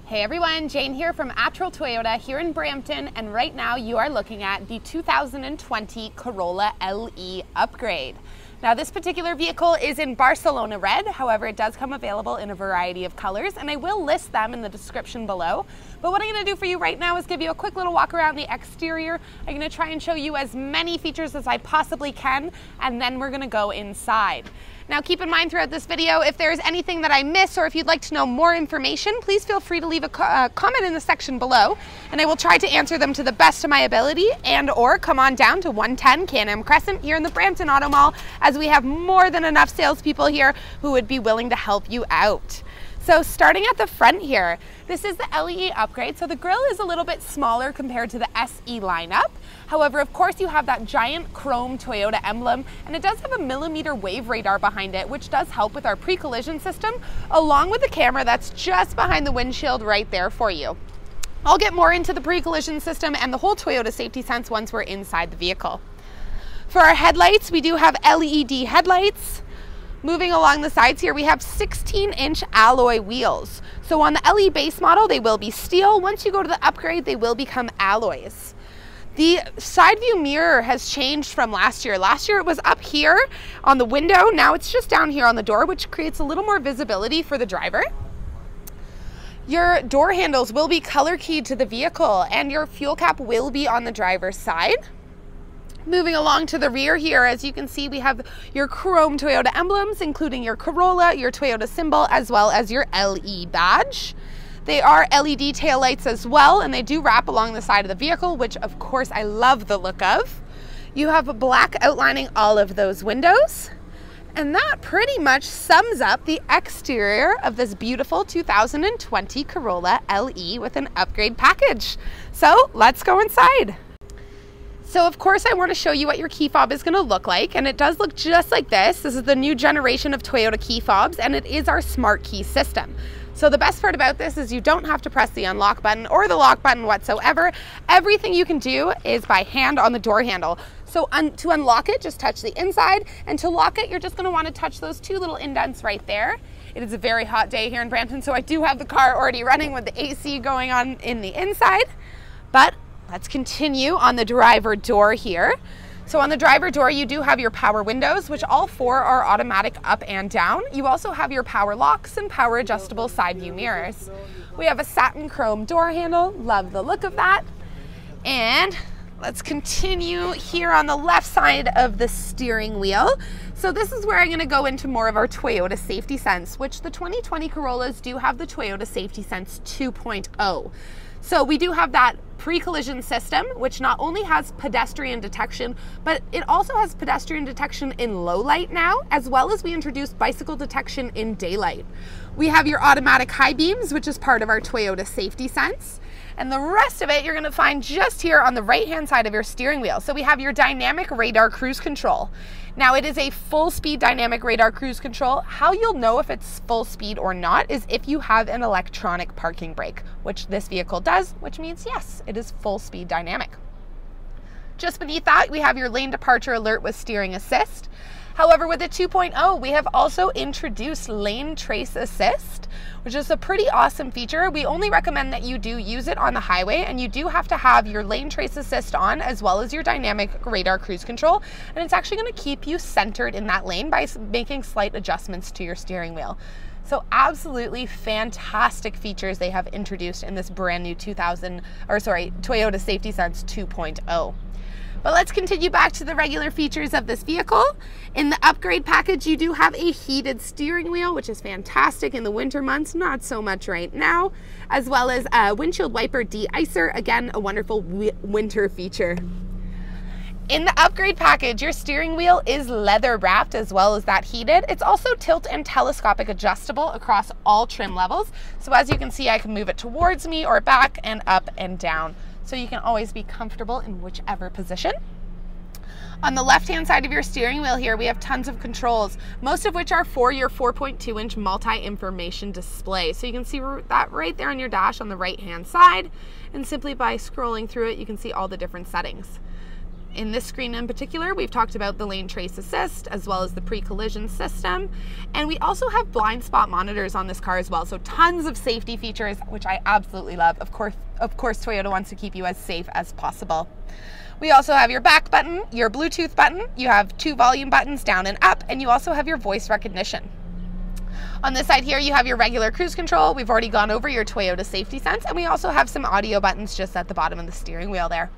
Hey everyone, Jane here from Attrell Toyota here in Brampton, and right now you are looking at the 2020 Corolla LE Upgrade. Now this particular vehicle is in Barcelona red, however it does come available in a variety of colors, and I will list them in the description below. But what I'm going to do for you right now is give you a quick little walk around the exterior. I'm going to try and show you as many features as I possibly can, and then we're going to go inside. Now keep in mind throughout this video, if there's anything that I miss or if you'd like to know more information, please feel free to leave a comment in the section below, and I will try to answer them to the best of my ability, and or come on down to 110 Can-Am Crescent here in the Brampton Auto Mall, as we have more than enough salespeople here who would be willing to help you out. So starting at the front here, this is the LE Upgrade. So the grille is a little bit smaller compared to the SE lineup. However, of course, you have that giant chrome Toyota emblem, and it does have a millimeter wave radar behind it, which does help with our pre-collision system, along with the camera that's just behind the windshield right there for you. I'll get more into the pre-collision system and the whole Toyota Safety Sense once we're inside the vehicle. For our headlights, we do have LED headlights. Moving along the sides here, we have 16-inch alloy wheels. So on the LE base model, they will be steel. Once you go to the upgrade, they will become alloys. The side view mirror has changed from last year. Last year it was up here on the window. Now it's just down here on the door, which creates a little more visibility for the driver. Your door handles will be color keyed to the vehicle, and your fuel cap will be on the driver's side. Moving along to the rear here, as you can see, we have your chrome Toyota emblems, including your Corolla, your Toyota symbol, as well as your LE badge. They are LED taillights as well, and they do wrap along the side of the vehicle, which of course I love the look of. You have black outlining all of those windows. And that pretty much sums up the exterior of this beautiful 2020 Corolla LE with an upgrade package. So let's go inside. So of course I want to show you what your key fob is going to look like, and it does look just like this. This is the new generation of Toyota key fobs, and it is our smart key system. So the best part about this is you don't have to press the unlock button or the lock button whatsoever. Everything you can do is by hand on the door handle. So to unlock it, just touch the inside, and to lock it, you're just going to want to touch those two little indents right there. It is a very hot day here in Brampton, so I do have the car already running with the AC going on in the inside. But let's continue on the driver door here. So on the driver door, you do have your power windows, which all four are automatic up and down. You also have your power locks and power adjustable side view mirrors. We have a satin chrome door handle. Love the look of that. And let's continue here on the left side of the steering wheel. So this is where I'm going to go into more of our Toyota Safety Sense, which the 2020 Corollas do have the Toyota Safety Sense 2.0. So we do have that pre-collision system, which not only has pedestrian detection, but it also has pedestrian detection in low light now, as well as we introduced bicycle detection in daylight. We have your automatic high beams, which is part of our Toyota Safety Sense. And the rest of it you're going to find just here on the right-hand side of your steering wheel. So we have your dynamic radar cruise control. Now it is a full speed dynamic radar cruise control. How you'll know if it's full speed or not is if you have an electronic parking brake, which this vehicle does, which means yes, it is full speed dynamic. Just beneath that, we have your lane departure alert with steering assist. However, with the 2.0, we have also introduced lane trace assist, which is a pretty awesome feature. We only recommend that you do use it on the highway, and you do have to have your lane trace assist on as well as your dynamic radar cruise control. And it's actually going to keep you centered in that lane by making slight adjustments to your steering wheel. So absolutely fantastic features they have introduced in this brand new Toyota Safety Sense 2.0. But let's continue back to the regular features of this vehicle. In the upgrade package, you do have a heated steering wheel, which is fantastic in the winter months, not so much right now, as well as a windshield wiper de-icer, again, a wonderful winter feature. In the upgrade package, your steering wheel is leather wrapped as well as that heated. It's also tilt and telescopic adjustable across all trim levels. So as you can see, I can move it towards me or back and up and down. So you can always be comfortable in whichever position. On the left-hand side of your steering wheel here, we have tons of controls, most of which are for your 4.2-inch multi-information display. So you can see that right there on your dash on the right-hand side, and simply by scrolling through it, you can see all the different settings. In this screen in particular, we've talked about the lane trace assist as well as the pre-collision system. And we also have blind spot monitors on this car as well. So tons of safety features, which I absolutely love. Of course, Toyota wants to keep you as safe as possible. We also have your back button, your Bluetooth button. You have 2 volume buttons down and up, and you also have your voice recognition. On this side here, you have your regular cruise control. We've already gone over your Toyota Safety Sense, and we also have some audio buttons just at the bottom of the steering wheel there.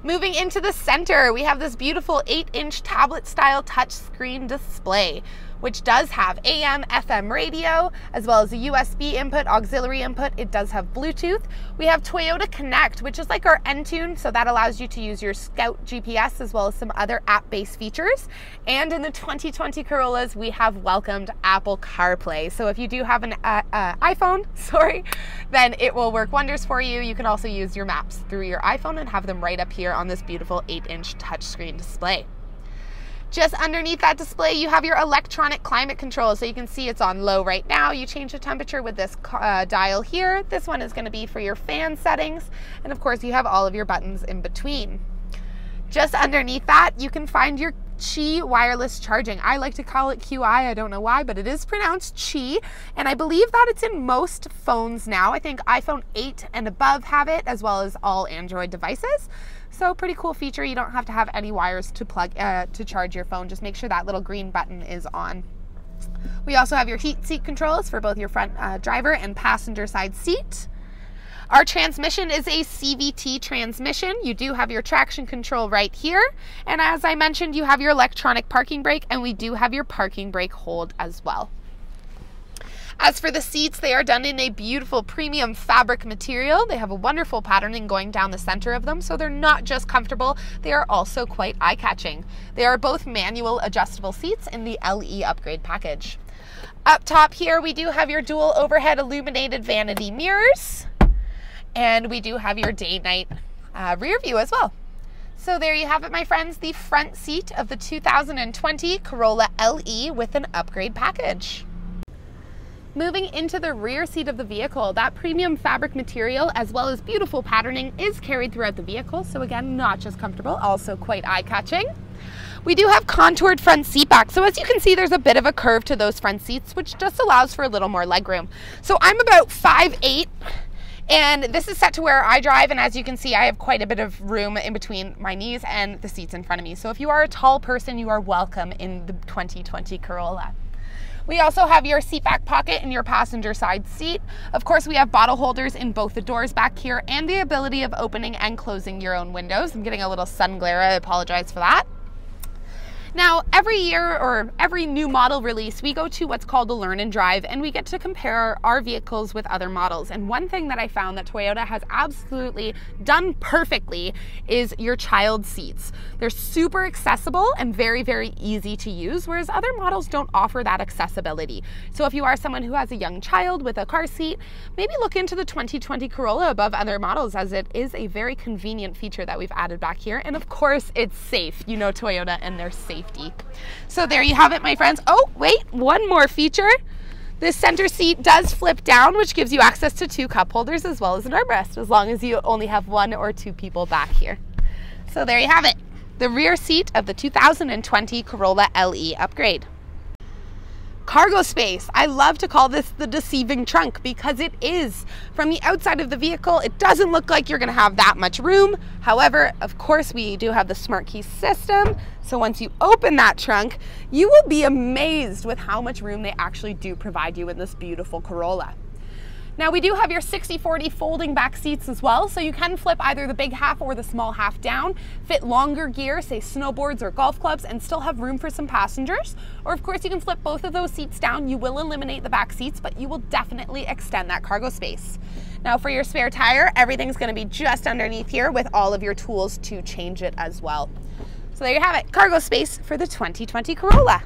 Moving into the center, we have this beautiful 8-inch tablet-style touchscreen display, which does have AM, FM radio, as well as a USB input, auxiliary input. It does have Bluetooth. We have Toyota Connect, which is like our Entune, so that allows you to use your Scout GPS as well as some other app-based features. And in the 2020 Corollas, we have welcomed Apple CarPlay. So if you do have an iPhone, then it will work wonders for you. You can also use your maps through your iPhone and have them right up here on this beautiful 8-inch touchscreen display. Just underneath that display, you have your electronic climate control. So you can see it's on low right now. You change the temperature with this dial here. This one is going to be for your fan settings. And of course, you have all of your buttons in between. Just underneath that, you can find your Qi wireless charging. I like to call it QI. I don't know why, but it is pronounced Qi. And I believe that it's in most phones now. I think iPhone 8 and above have it, as well as all Android devices. So pretty cool feature. You don't have to have any wires to plug to charge your phone. Just make sure that little green button is on. We also have your heat seat controls for both your front driver and passenger side seat. Our transmission is a CVT transmission. You do have your traction control right here. And as I mentioned, you have your electronic parking brake, and we do have your parking brake hold as well. As for the seats, they are done in a beautiful premium fabric material. They have a wonderful patterning going down the center of them, so they're not just comfortable, they are also quite eye-catching. They are both manual adjustable seats in the LE upgrade package. Up top here, we do have your dual overhead illuminated vanity mirrors, and we do have your day-night rear view as well. So there you have it, my friends, the front seat of the 2020 Corolla LE with an upgrade package. Moving into the rear seat of the vehicle, that premium fabric material as well as beautiful patterning is carried throughout the vehicle. So again, not just comfortable, also quite eye-catching. We do have contoured front seat back. So as you can see, there's a bit of a curve to those front seats, which just allows for a little more legroom. So I'm about 5'8", and this is set to where I drive. And as you can see, I have quite a bit of room in between my knees and the seats in front of me. So if you are a tall person, you are welcome in the 2020 Corolla. We also have your seat back pocket in your passenger side seat. Of course, we have bottle holders in both the doors back here and the ability of opening and closing your own windows. I'm getting a little sun glare, I apologize for that. Now, every year or every new model release, we go to what's called a learn and drive, and we get to compare our vehicles with other models. And one thing that I found that Toyota has absolutely done perfectly is your child seats. They're super accessible and very, very easy to use, whereas other models don't offer that accessibility. So if you are someone who has a young child with a car seat, maybe look into the 2020 Corolla above other models, as it is a very convenient feature that we've added back here. And of course, it's safe. You know Toyota and their safety. So there you have it, my friends. Oh, wait, one more feature. This center seat does flip down, which gives you access to 2 cup holders as well as an armrest, as long as you only have 1 or 2 people back here. So there you have it, the rear seat of the 2020 Corolla LE upgrade. Cargo space. I love to call this the deceiving trunk because it is. From the outside of the vehicle, it doesn't look like you're going to have that much room. However, of course, we do have the smart key system. So once you open that trunk, you will be amazed with how much room they actually do provide you in this beautiful Corolla. Now we do have your 60/40 folding back seats as well, so you can flip either the big half or the small half down, fit longer gear, say snowboards or golf clubs, and still have room for some passengers. Or of course you can flip both of those seats down. You will eliminate the back seats, but you will definitely extend that cargo space. Now for your spare tire, everything's going to be just underneath here with all of your tools to change it as well. So there you have it, cargo space for the 2020 Corolla.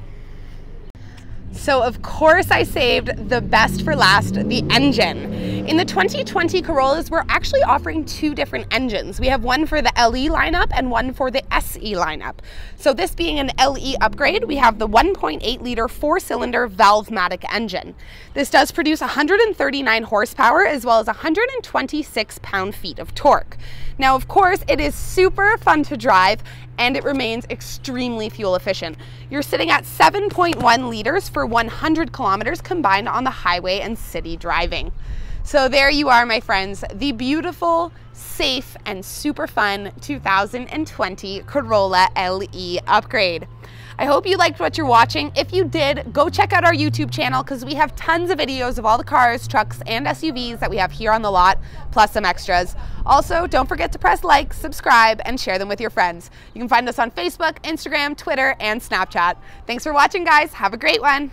So of course I saved the best for last, the engine. In the 2020 Corollas, we're actually offering two different engines. We have one for the LE lineup and one for the SE lineup. So this being an LE upgrade, we have the 1.8 liter 4-cylinder Valvematic engine. This does produce 139 horsepower as well as 126 pound-feet of torque. Now, of course, it is super fun to drive and it remains extremely fuel efficient. You're sitting at 7.1 liters for 100 kilometers combined on the highway and city driving. So there you are, my friends, the beautiful, safe, and super fun 2020 Corolla LE upgrade. I hope you liked what you're watching. If you did, go check out our YouTube channel because we have tons of videos of all the cars, trucks, and SUVs that we have here on the lot, plus some extras. Also, don't forget to press like, subscribe, and share them with your friends. You can find us on Facebook, Instagram, Twitter, and Snapchat. Thanks for watching, guys. Have a great one.